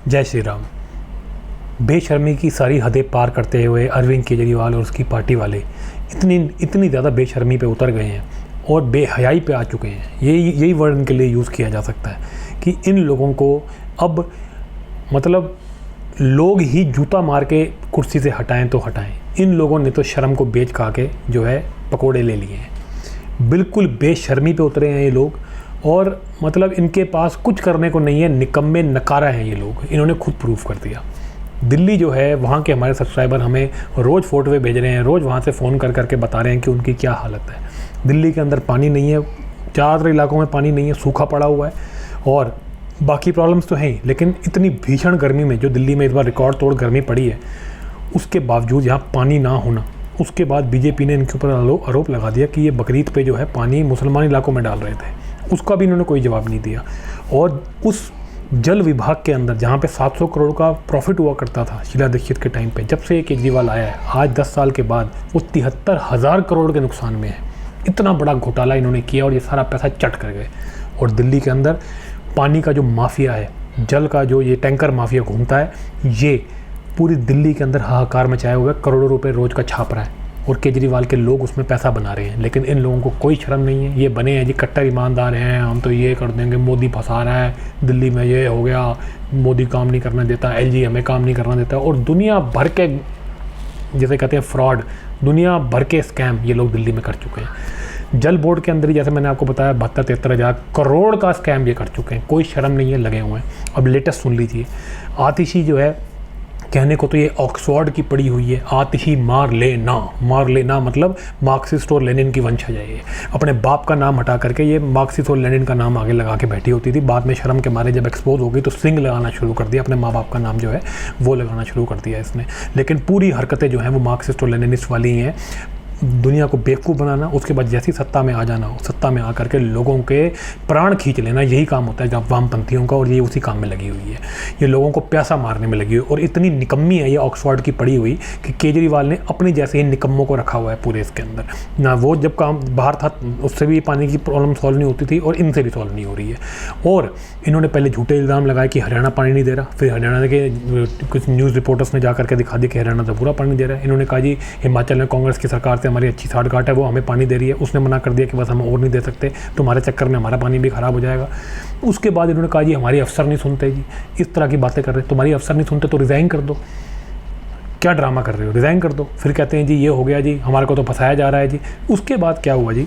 जय श्री राम। बेशर्मी की सारी हदें पार करते हुए अरविंद केजरीवाल और उसकी पार्टी वाले इतनी ज़्यादा बेशर्मी पे उतर गए हैं और बेहयाई पे आ चुके हैं। यही वर्ड इनके लिए यूज़ किया जा सकता है कि इन लोगों को अब मतलब लोग ही जूता मार के कुर्सी से हटाएं तो हटाएं। इन लोगों ने तो शर्म को बेच खा के जो है पकोड़े ले लिए हैं। बिल्कुल बेशर्मी पे उतरे हैं ये लोग और मतलब इनके पास कुछ करने को नहीं है। निकम्मे नकारा हैं ये लोग, इन्होंने खुद प्रूफ कर दिया। दिल्ली जो है वहाँ के हमारे सब्सक्राइबर हमें रोज़ फ़ोटोए भेज रहे हैं, रोज़ वहाँ से फ़ोन कर करके बता रहे हैं कि उनकी क्या हालत है। दिल्ली के अंदर पानी नहीं है, ज़्यादातर इलाकों में पानी नहीं है, सूखा पड़ा हुआ है और बाकी प्रॉब्लम्स तो हैं ही, लेकिन इतनी भीषण गर्मी में जो दिल्ली में इस बार रिकॉर्ड तोड़ गर्मी पड़ी है, उसके बावजूद यहाँ पानी ना होना, उसके बाद बीजेपी ने इनके ऊपर आरोप लगा दिया कि ये बकरीद पे जो है पानी मुसलमान इलाकों में डाल रहे थे। उसका भी इन्होंने कोई जवाब नहीं दिया। और उस जल विभाग के अंदर जहाँ पे 700 करोड़ का प्रॉफिट हुआ करता था शीला दीक्षित के टाइम पे, जब से केजरीवाल आया है आज 10 साल के बाद वो 73,000 करोड़ के नुकसान में है। इतना बड़ा घोटाला इन्होंने किया और ये सारा पैसा चट कर गए। और दिल्ली के अंदर पानी का जो माफिया है, जल का जो ये टैंकर माफिया घूमता है, ये पूरी दिल्ली के अंदर हाहाकार मचाए हुए करोड़ों रुपए रोज़ का छाप रहा है और केजरीवाल के लोग उसमें पैसा बना रहे हैं। लेकिन इन लोगों को कोई शर्म नहीं है। ये बने हैं जी कट्टर ईमानदार हैं, हम तो ये कर देंगे, मोदी फंसा रहा है, दिल्ली में ये हो गया, मोदी काम नहीं करने देता, एलजी हमें काम नहीं करना देता। और दुनिया भर के जैसे कहते हैं फ्रॉड, दुनिया भर के स्कैम ये लोग दिल्ली में कर चुके हैं। जल बोर्ड के अंदर ही जैसे मैंने आपको बताया 72-73 करोड़ का स्कैम ये कर चुके हैं। कोई शर्म नहीं है, लगे हुए हैं। अब लेटेस्ट सुन लीजिए, आतिशी जो है कहने को तो ये ऑक्सफोर्ड की पड़ी हुई है, आतिशी मार लेना मतलब मार्क्सिस्ट और लेनिन की वंशज है ये। अपने बाप का नाम हटा करके ये मार्क्सिस्ट और लेनिन का नाम आगे लगा के बैठी होती थी। बाद में शर्म के मारे जब एक्सपोज हो गई तो सिंह लगाना शुरू कर दिया, अपने माँ बाप का नाम जो है वो लगाना शुरू कर दिया इसने। लेकिन पूरी हरकतें जो हैं वो मार्क्सिस्ट और लेनिनिस्ट वाली ही हैं। दुनिया को बेवकूफ़ बनाना, उसके बाद जैसी सत्ता में आ जाना, सत्ता में आकर के लोगों के प्राण खींच लेना, यही काम होता है जब वामपंथियों का। और ये उसी काम में लगी हुई है, ये लोगों को प्यासा मारने में लगी हुई। और इतनी निकम्मी है ये ऑक्सफोर्ड की पड़ी हुई कि केजरीवाल ने अपनी जैसे ही निकम्मों को रखा हुआ है पूरे इसके अंदर ना। वो जब काम बाहर था उससे भी पानी की प्रॉब्लम सॉल्व नहीं होती थी और इनसे भी सॉल्व नहीं हो रही है। और इन्होंने पहले झूठे इल्ज़ाम लगाए कि हरियाणा पानी नहीं दे रहा, फिर हरियाणा के कुछ न्यूज़ रिपोर्टर्स ने जा करके दिखा दी कि हरियाणा तो पूरा पानी दे रहा है। इन्होंने कहा जी हिमाचल में कांग्रेस की सरकार से हमारी अच्छी साठगांठ है, वो हमें पानी दे रही है। उसने मना कर दिया कि बस हम और नहीं दे सकते, तुम्हारे चक्कर में हमारा पानी भी ख़राब हो जाएगा। उसके बाद इन्होंने कहा जी हमारी अफसर नहीं सुनते जी, इस तरह की बातें कर रहे हैं। तुम्हारी अफसर नहीं सुनते तो रिज़ाइन कर दो, क्या ड्रामा कर रहे हो, रिज़ाइन कर दो। फिर कहते हैं जी ये हो गया जी, हमारे को तो फंसाया जा रहा है जी। उसके बाद क्या हुआ जी,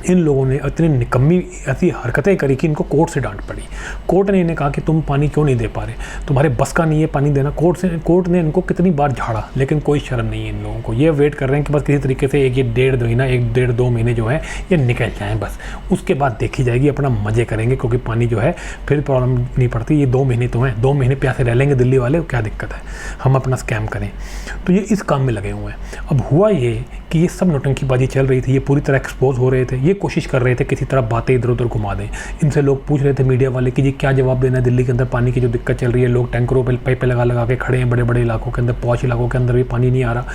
इन लोगों ने इतनी निकम्मी ऐसी हरकतें करी कि इनको कोर्ट से डांट पड़ी। कोर्ट ने इन्हें कहा कि तुम पानी क्यों नहीं दे पा रहे, तुम्हारे बस का नहीं है पानी देना। कोर्ट ने इनको कितनी बार झाड़ा, लेकिन कोई शर्म नहीं है इन लोगों को। ये वेट कर रहे हैं कि बस किसी तरीके से एक 1.5 महीने जो है ये निकल जाएँ बस। उसके बाद देखी जाएगी, अपना मज़े करेंगे, क्योंकि पानी जो है फिर प्रॉब्लम नहीं पड़ती। ये 2 महीने तो हैं, 2 महीने प्यासे रह लेंगे दिल्ली वाले, क्या दिक्कत है, हम अपना स्कैम करें। तो ये इस काम में लगे हुए हैं। अब हुआ ये कि ये सब नौटंकीबाजी चल रही थी, ये पूरी तरह एक्सपोज हो रहे थे। ये कोशिश कर रहे थे किसी तरह बातें इधर उधर घुमा दें। इनसे लोग पूछ रहे थे मीडिया वाले कि जी क्या जवाब देना है, दिल्ली के अंदर पानी की जो दिक्कत चल रही है, लोग टैंकरों पे पाइपें लगा के खड़े हैं बड़े बड़े इलाकों के अंदर, पौष इलाकों के अंदर भी पानी नहीं आ रहा।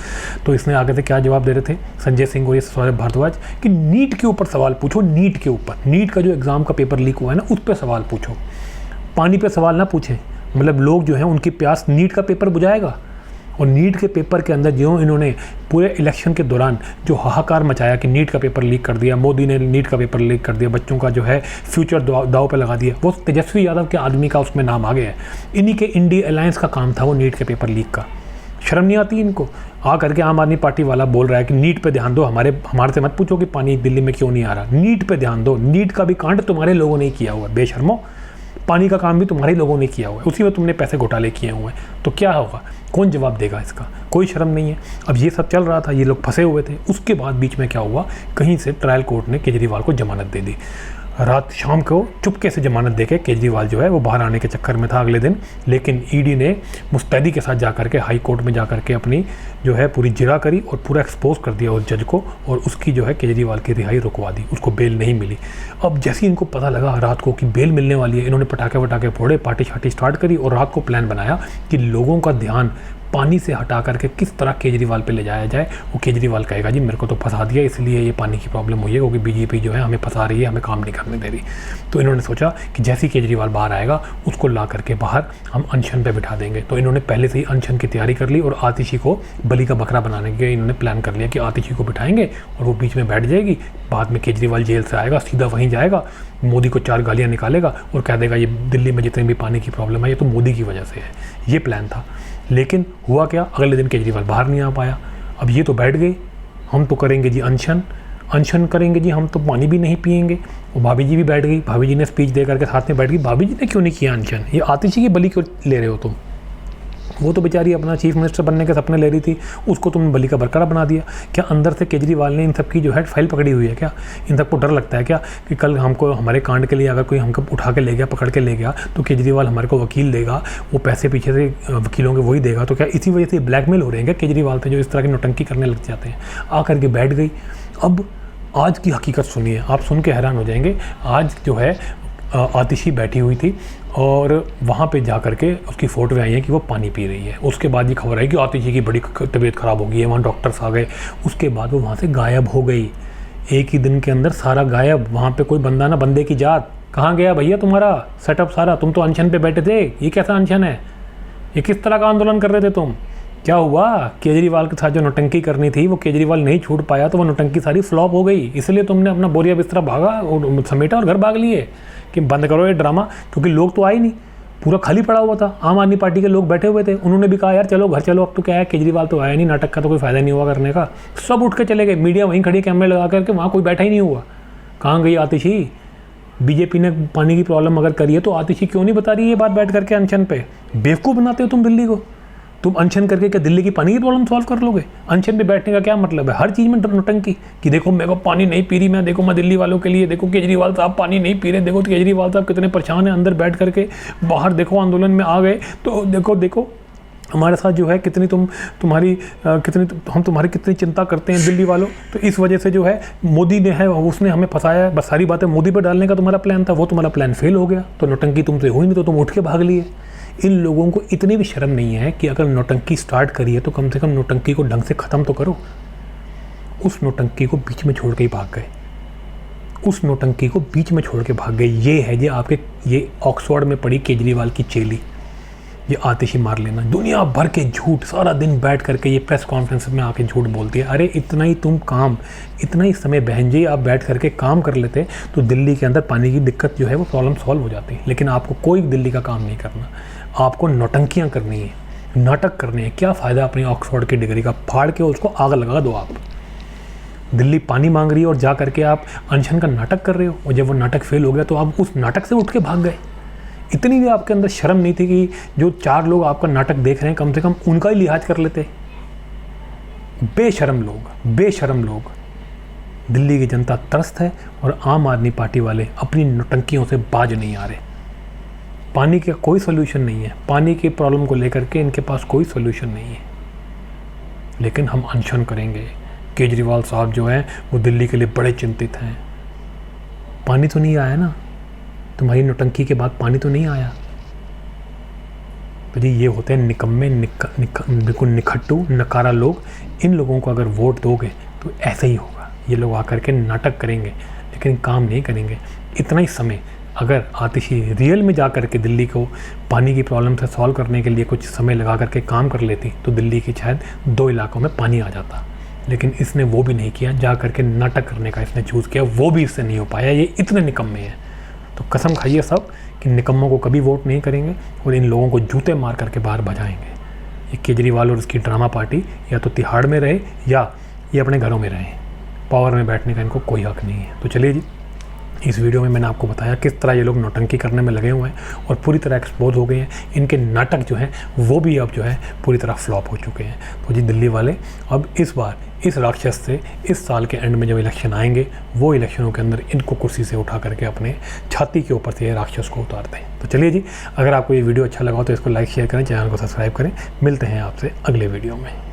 तो इसने आगे से क्या जवाब दे रहे थे संजय सिंह और ये सौरभ भारद्वाज कि नीट के ऊपर सवाल पूछो, नीट के ऊपर, नीट का जो एग्ज़ाम का पेपर लीक हुआ है ना उस पर सवाल पूछो, पानी पर सवाल ना पूछें। मतलब लोग जो हैं उनकी प्यास नीट का पेपर बुझाएगा। और नीट के पेपर के अंदर जो इन्होंने पूरे इलेक्शन के दौरान जो हाहाकार मचाया कि नीट का पेपर लीक कर दिया, मोदी ने नीट का पेपर लीक कर दिया, बच्चों का जो है फ्यूचर दाव पे लगा दिया, वो तेजस्वी यादव के आदमी का उसमें नाम आ गया है। इन्हीं के इंडिया अलायंस का काम था वो नीट के पेपर लीक का। शर्म नहीं आती इनको? आ करके आम आदमी पार्टी वाला बोल रहा है कि नीट पे ध्यान दो, हमारे से मत पूछो कि पानी दिल्ली में क्यों नहीं आ रहा, नीट पे ध्यान दो। नीट का भी कांड तुम्हारे लोगों ने किया हुआ है बेशर्मो, पानी का काम भी तुम्हारे लोगों ने किया हुआ है, उसी में तुमने पैसे घोटाले किए हुए हैं। तो क्या होगा, कौन जवाब देगा इसका? कोई शर्म नहीं है। अब ये सब चल रहा था, ये लोग फंसे हुए थे। उसके बाद बीच में क्या हुआ, कहीं से ट्रायल कोर्ट ने केजरीवाल को जमानत दे दी। रात शाम को चुपके से जमानत देके केजरीवाल जो है वो बाहर आने के चक्कर में था अगले दिन। लेकिन ईडी ने मुस्तैदी के साथ जाकर के हाई कोर्ट में जाकर के अपनी जो है पूरी जिरा करी और पूरा एक्सपोज कर दिया उस जज को, और उसकी जो है केजरीवाल की रिहाई रुकवा दी, उसको बेल नहीं मिली। अब जैसे इनको पता लगा रात को कि बेल मिलने वाली है, इन्होंने पटाखे वटाखे फोड़े, पार्टी शार्टी स्टार्ट करी और रात को प्लान बनाया कि लोगों का ध्यान पानी से हटा करके किस तरह केजरीवाल पे ले जाया जाए। वो केजरीवाल कहेगा जी मेरे को तो फंसा दिया, इसलिए ये पानी की प्रॉब्लम हुई है, क्योंकि बीजेपी जो है हमें फंसा रही है, हमें काम नहीं करने दे रही। तो इन्होंने सोचा कि जैसे ही केजरीवाल बाहर आएगा उसको ला करके बाहर हम अनशन पे बिठा देंगे। तो इन्होंने पहले से ही अनशन की तैयारी कर ली और आतिशी को बलि का बकरा बनाने के इन्होंने प्लान कर लिया कि आतिशी को बिठाएंगे और वो बीच में बैठ जाएगी। बाद में केजरीवाल जेल से आएगा, सीधा वहीं जाएगा, मोदी को 4 गालियाँ निकालेगा और कह देगा ये दिल्ली में जितनी भी पानी की प्रॉब्लम है ये तो मोदी की वजह से है। ये प्लान था। लेकिन हुआ क्या, अगले दिन केजरीवाल बाहर नहीं आ पाया। अब ये तो बैठ गई, हम तो करेंगे जी अनशन करेंगे जी, हम तो पानी भी नहीं पिएंगे। और भाभी जी भी बैठ गई, भाभी जी ने स्पीच दे करके साथ में बैठ गई। भाभी जी ने क्यों नहीं किया अनशन, ये आतिशी की बलि क्यों ले रहे हो तुम? वो तो बेचारी अपना चीफ मिनिस्टर बनने के सपने ले रही थी, उसको तुमने बलि का बकरा बना दिया। क्या अंदर से केजरीवाल ने इन सब की जो है फाइल पकड़ी हुई है क्या? इन सबको डर लगता है क्या कि कल हमको हमारे कांड के लिए अगर कोई हमको उठा के ले गया, पकड़ के ले गया, तो केजरीवाल हमारे को वकील देगा, वो पैसे पीछे से वकीलों के वही देगा। तो क्या इसी वजह से ब्लैकमेल हो रहे हैं क्या केजरीवाल पे, जो इस तरह की नौटंकी करने लग जाते हैं? आकर के बैठ गई। अब आज की हकीकत सुनिए, आप सुन के हैरान हो जाएंगे। आज जो है आतिशी बैठी हुई थी और वहाँ पे जा कर के उसकी फ़ोटो आई है कि वो पानी पी रही है। उसके बाद ये खबर आई कि आतिशी की बड़ी तबीयत ख़राब हो गई है, वहाँ डॉक्टर्स आ गए। उसके बाद वो वहाँ से गायब हो गई, एक ही दिन के अंदर सारा गायब। वहाँ पे कोई बंदा ना बंदे की जात, कहाँ गया भैया तुम्हारा सेटअप सारा? तुम तो अनशन पे बैठे थे, ये कैसा अनशन है? ये किस तरह का आंदोलन कर रहे थे तुम? क्या हुआ? केजरीवाल के साथ जो नौटंकी करनी थी वो केजरीवाल नहीं छूट पाया, तो वो नौटंकी सारी फ्लॉप हो गई। इसलिए तुमने अपना बोरिया बिस्तरा भागा और समेटा और घर भाग लिए कि बंद करो ये ड्रामा। क्योंकि लोग तो आए नहीं, पूरा खाली पड़ा हुआ था। आम आदमी पार्टी के लोग बैठे हुए थे, उन्होंने भी कहा यार चलो घर चलो, अब तो क्या है, केजरीवाल तो आया नहीं, नाटक का तो कोई फ़ायदा नहीं हुआ करने का। सब उठ के चले गए, मीडिया वहीं खड़ी कैमरे लगा करके, वहाँ कोई बैठा ही नहीं हुआ। कहाँ गई आतिशी? बीजेपी ने पानी की प्रॉब्लम अगर करी है तो आतिशी क्यों नहीं बता रही है ये बात बैठ करके अनशन पे? बेवकूफ़ बनाते हो तुम दिल्ली को। तुम अनशन करके क्या दिल्ली की पानी की प्रॉब्लम सॉल्व कर लोगे? अनशन पे बैठने का क्या मतलब है? हर चीज़ में नौटंकी कि देखो मेरे को पानी नहीं पी रही मैं, देखो मैं दिल्ली वालों के लिए, देखो केजरीवाल साहब पानी नहीं पी रहे, देखो केजरीवाल साहब कितने परेशान हैं अंदर बैठ करके, बाहर देखो आंदोलन में आ गए तो देखो हमारे साथ जो है कितनी हम तुम्हारी कितनी चिंता करते हैं दिल्ली वालों। तो इस वजह से जो है मोदी ने है उसने हमें फंसाया है। बस सारी बातें मोदी पर डालने का तुम्हारा प्लान था, वो तुम्हारा प्लान फेल हो गया। तो नौटंकी तुमसे हुई नहीं तो तुम उठ के भाग लिए। इन लोगों को इतनी भी शर्म नहीं है कि अगर नौटंकी स्टार्ट करी है तो कम से कम नौटंकी को ढंग से ख़त्म तो करो। उस नौटंकी को बीच में छोड़ के ही भाग गए, उस नौटंकी को बीच में छोड़ के भाग गए। ये ऑक्सफोर्ड में पड़ी केजरीवाल की चेली, ये आतिशी मार लेना। दुनिया भर के झूठ, सारा दिन बैठ करके ये प्रेस कॉन्फ्रेंस में आके झूठ बोलती है। अरे इतना ही समय बहन जी आप बैठ करके काम कर लेते तो दिल्ली के अंदर पानी की दिक्कत जो है वो प्रॉब्लम सॉल्व हो जाती। लेकिन आपको कोई दिल्ली का काम नहीं करना, आपको नौटंकियाँ करनी है, नाटक करने हैं। क्या फ़ायदा अपनी ऑक्सफोर्ड की डिग्री का? फाड़ के उसको आग लगा दो। आप दिल्ली पानी मांग रही है और जा करके आप अनशन का नाटक कर रहे हो, और जब वो नाटक फेल हो गया तो आप उस नाटक से उठ के भाग गए। इतनी भी आपके अंदर शर्म नहीं थी कि जो 4 लोग आपका नाटक देख रहे हैं कम से कम उनका ही लिहाज कर लेते? बेशरम लोग। दिल्ली की जनता त्रस्त है और आम आदमी पार्टी वाले अपनी नौटंकियों से बाज नहीं आ रहे। पानी का कोई सोल्यूशन नहीं है, पानी की प्रॉब्लम को लेकर के इनके पास कोई सोल्यूशन नहीं है। लेकिन हम अनशन करेंगे। केजरीवाल साहब जो हैं वो दिल्ली के लिए बड़े चिंतित हैं। पानी तो नहीं आया ना, तुम्हारी नौटंकी के बाद पानी तो नहीं आया। तो जी ये होते हैं निकम्मे, बिल्कुल निखट्टू, नकारा लोग। इन लोगों को अगर वोट दोगे तो ऐसा ही होगा। ये लोग आकर के नाटक करेंगे लेकिन काम नहीं करेंगे। इतना ही समय अगर आतिशी रियल में जा कर के दिल्ली को पानी की प्रॉब्लम से सॉल्व करने के लिए कुछ समय लगा करके काम कर लेती तो दिल्ली के शायद 2 इलाकों में पानी आ जाता। लेकिन इसने वो भी नहीं किया, जा करके नाटक करने का इसने चूज़ किया, वो भी इससे नहीं हो पाया। ये इतने निकम्मे हैं। तो कसम खाइए सब कि निकम्मों को कभी वोट नहीं करेंगे और इन लोगों को जूते मार करके बाहर भजाएंगे। ये केजरीवाल और उसकी ड्रामा पार्टी या तो तिहाड़ में रहे या ये अपने घरों में रहे। पावर में बैठने का इनको कोई हक नहीं है। तो चलिए जी, इस वीडियो में मैंने आपको बताया किस तरह ये लोग नौटंकी करने में लगे हुए हैं और पूरी तरह एक्सपोज हो गए हैं। इनके नाटक जो हैं वो भी अब जो है पूरी तरह फ्लॉप हो चुके हैं। तो जी दिल्ली वाले अब इस बार इस राक्षस से इस साल के एंड में जब इलेक्शन आएंगे वो इलेक्शनों के अंदर इनको कुर्सी से उठा करके अपने छाती के ऊपर से ये राक्षस को उतारते हैं। तो चलिए जी, अगर आपको ये वीडियो अच्छा लगा हो तो इसको लाइक शेयर करें, चैनल को सब्सक्राइब करें। मिलते हैं आपसे अगले वीडियो में।